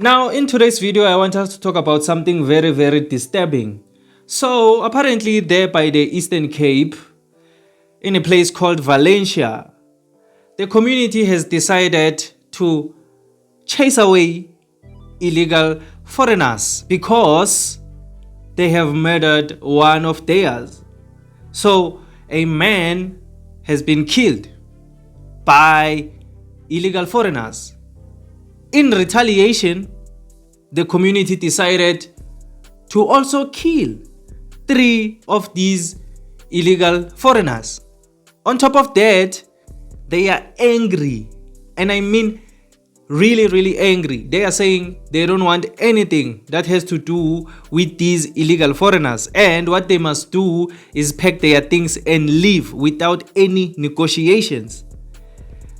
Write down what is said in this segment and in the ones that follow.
Now, in today's video, I want us to talk about something very, very disturbing. So, apparently there by the Eastern Cape, in a place called Valencia, the community has decided to chase away illegal foreigners because they have murdered one of theirs. So, a man has been killed by illegal foreigners. In retaliation, the community decided to also kill 3 of these illegal foreigners. On top of that, they are angry, and I mean really, really angry. They are saying they don't want anything that has to do with these illegal foreigners, and what they must do is pack their things and leave without any negotiations.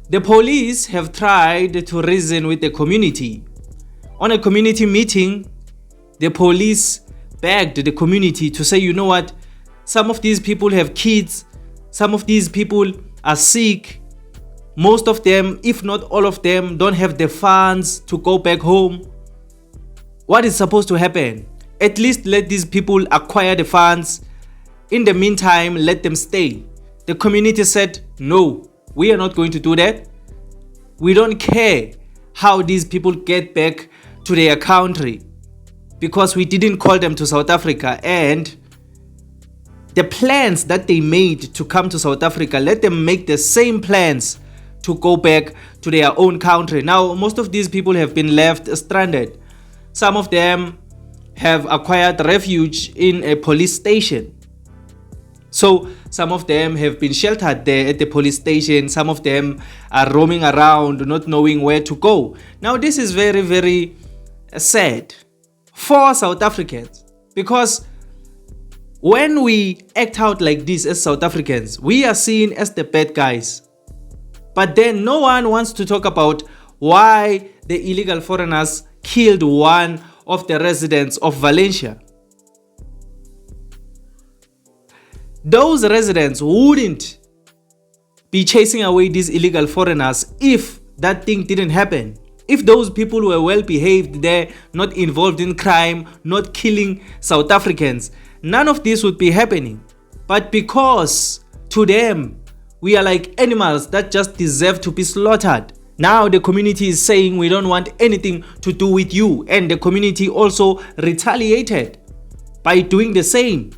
The police have tried to reason with the community. On a community meeting, the police begged the community to say, you know what, some of these people have kids, some of these people are sick, most of them, if not all of them, don't have the funds to go back home. What is supposed to happen? At least let these people acquire the funds. In the meantime, let them stay. The community said, no, we are not going to do that. We don't care how these people get back to their country because we didn't call them to South Africa, and the plans that they made to come to South Africa, let them make the same plans to go back to their own country. Now, most of these people have been left stranded. Some of them have acquired refuge in a police station. So some of them have been sheltered there at the police station. Some of them are roaming around, not knowing where to go. Now, this is very, very sad for South Africans, because when we act out like this as South Africans, we are seen as the bad guys. But then no one wants to talk about why the illegal foreigners killed one of the residents of Valencia. Those residents wouldn't be chasing away these illegal foreigners if that thing didn't happen. If those people were well behaved there, not involved in crime, not killing South Africans, none of this would be happening. But because to them, we are like animals that just deserve to be slaughtered. Now the community is saying we don't want anything to do with you, and the community also retaliated by doing the same.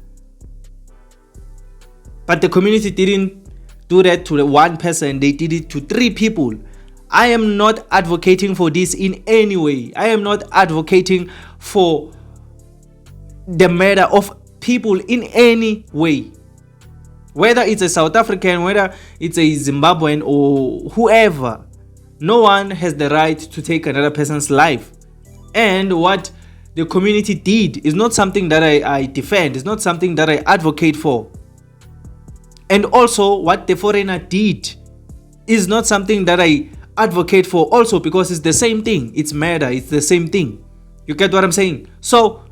But the community didn't do that to the one person, they did it to 3 people. I am not advocating for this in any way. I am not advocating for the murder of people in any way. Whether it's a South African, whether it's a Zimbabwean or whoever, no one has the right to take another person's life. And what the community did is not something that I defend, it's not something that I advocate for. And also what the foreigner did is not something that I advocate for also, because it's the same thing. It's murder, it's the same thing. You get what I'm saying? So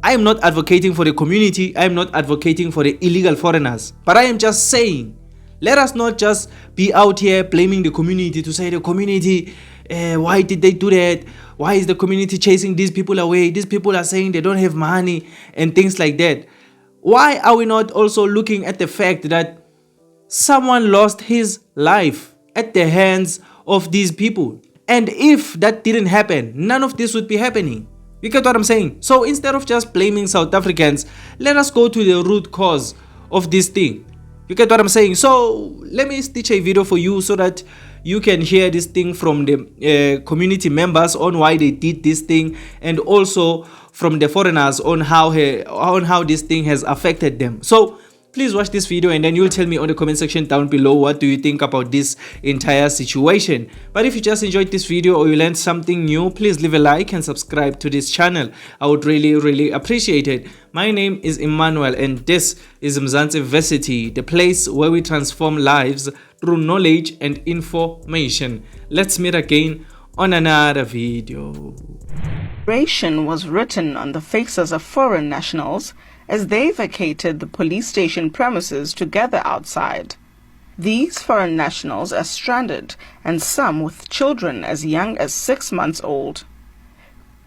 I am not advocating for the community, I am not advocating for the illegal foreigners, but I am just saying, let us not just be out here blaming the community to say the community, why did they do that? Why is the community chasing these people away? These people are saying they don't have money and things like that. Why are we not also looking at the fact that someone lost his life at the hands of these people? And if that didn't happen, none of this would be happening. You get what I'm saying? So instead of just blaming South Africans, let us go to the root cause of this thing. You get what I'm saying? So let me stitch a video for you so that you can hear this thing from the community members on why they did this thing, and also from the foreigners on how this thing has affected them. So please watch this video and then you'll tell me on the comment section down below what do you think about this entire situation. But if you just enjoyed this video or you learned something new, please leave a like and subscribe to this channel. I would really appreciate it. My name is Emmanuel and this is Mzansi Versity, the place where we transform lives through knowledge and information. Let's meet again on another video. Was written on the faces of foreign nationals as they vacated the police station premises to gather outside. These foreign nationals are stranded, and some with children as young as 6 months old.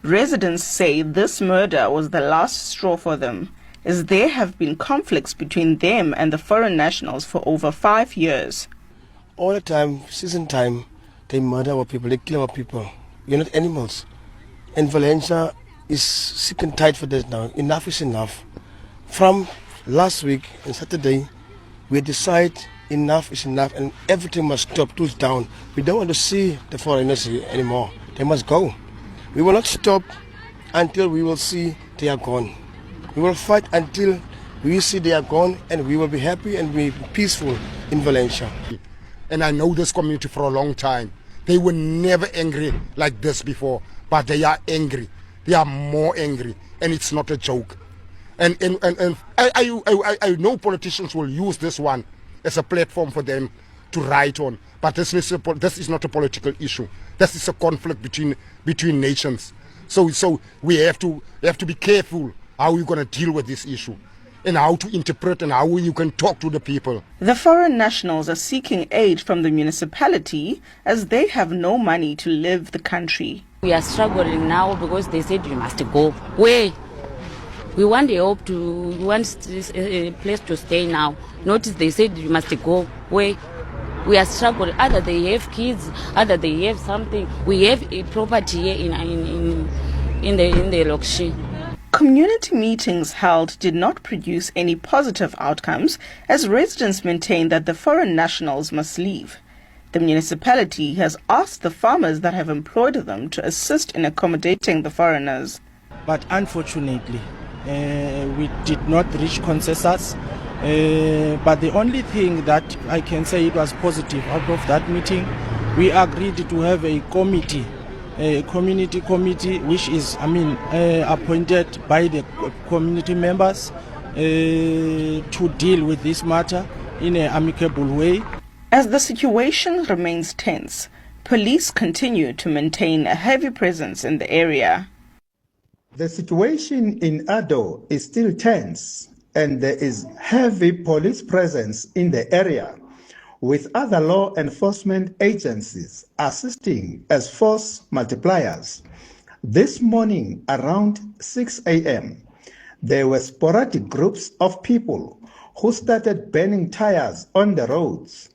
Residents say this murder was the last straw for them, as there have been conflicts between them and the foreign nationals for over 5 years. All the time, season time, they murder our people, they kill our people. We're not animals. And Valencia is sick and tired for this now. Enough is enough. From last week and Saturday, we decide enough is enough and everything must stop, tools down. We don't want to see the foreigners here anymore. They must go. We will not stop until we will see they are gone. We will fight until we see they are gone, and we will be happy and be peaceful in Valencia. And I know this community for a long time. They were never angry like this before, but they are angry. They are more angry, and it's not a joke. And I know politicians will use this one as a platform for them to write on, but this is not a political issue. This is a conflict between nations. So we have to be careful how we're going to deal with this issue, and how to interpret and how you can talk to the people. The foreign nationals are seeking aid from the municipality as they have no money to leave the country. We are struggling now because they said you must go. Where? We want we want a place to stay now. Notice they said you must go. Where? We are struggling. Either they have kids, either they have something. We have a property here in the location. Community meetings held did not produce any positive outcomes, as residents maintain that the foreign nationals must leave. The municipality has asked the farmers that have employed them to assist in accommodating the foreigners. But unfortunately, we did not reach consensus. But the only thing that I can say it was positive out of that meeting, we agreed to have a committee, a community committee, which is, appointed by the community members to deal with this matter in an amicable way. As the situation remains tense, police continue to maintain a heavy presence in the area. The situation in Ado is still tense, and there is heavy police presence in the area, with other law enforcement agencies assisting as force multipliers. This morning around 6 a.m., there were sporadic groups of people who started burning tires on the roads.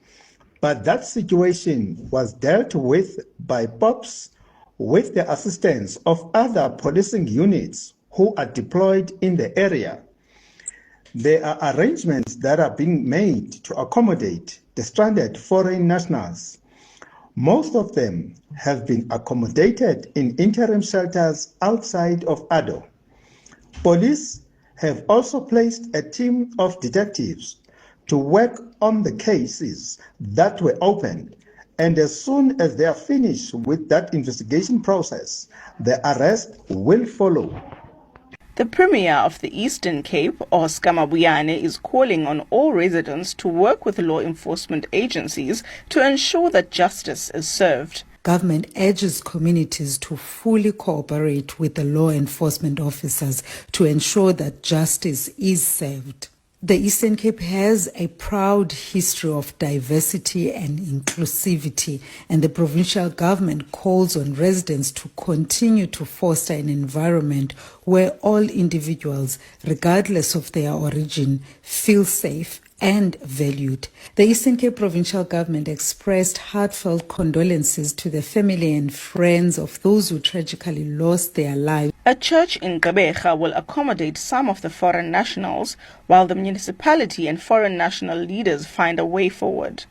But that situation was dealt with by POPs with the assistance of other policing units who are deployed in the area. There are arrangements that are being made to accommodate the stranded foreign nationals. Most of them have been accommodated in interim shelters outside of Ado. Police have also placed a team of detectives to work on the cases that were opened, and as soon as they are finished with that investigation process, the arrest will follow. The Premier of the Eastern Cape, Oscar Mabuyane, is calling on all residents to work with law enforcement agencies to ensure that justice is served. Government urges communities to fully cooperate with the law enforcement officers to ensure that justice is served. The Eastern Cape has a proud history of diversity and inclusivity, and the provincial government calls on residents to continue to foster an environment where all individuals, regardless of their origin, feel safe and valued. The Eastern Cape Provincial Government expressed heartfelt condolences to the family and friends of those who tragically lost their lives. A church in Gqeberha will accommodate some of the foreign nationals, while the municipality and foreign national leaders find a way forward.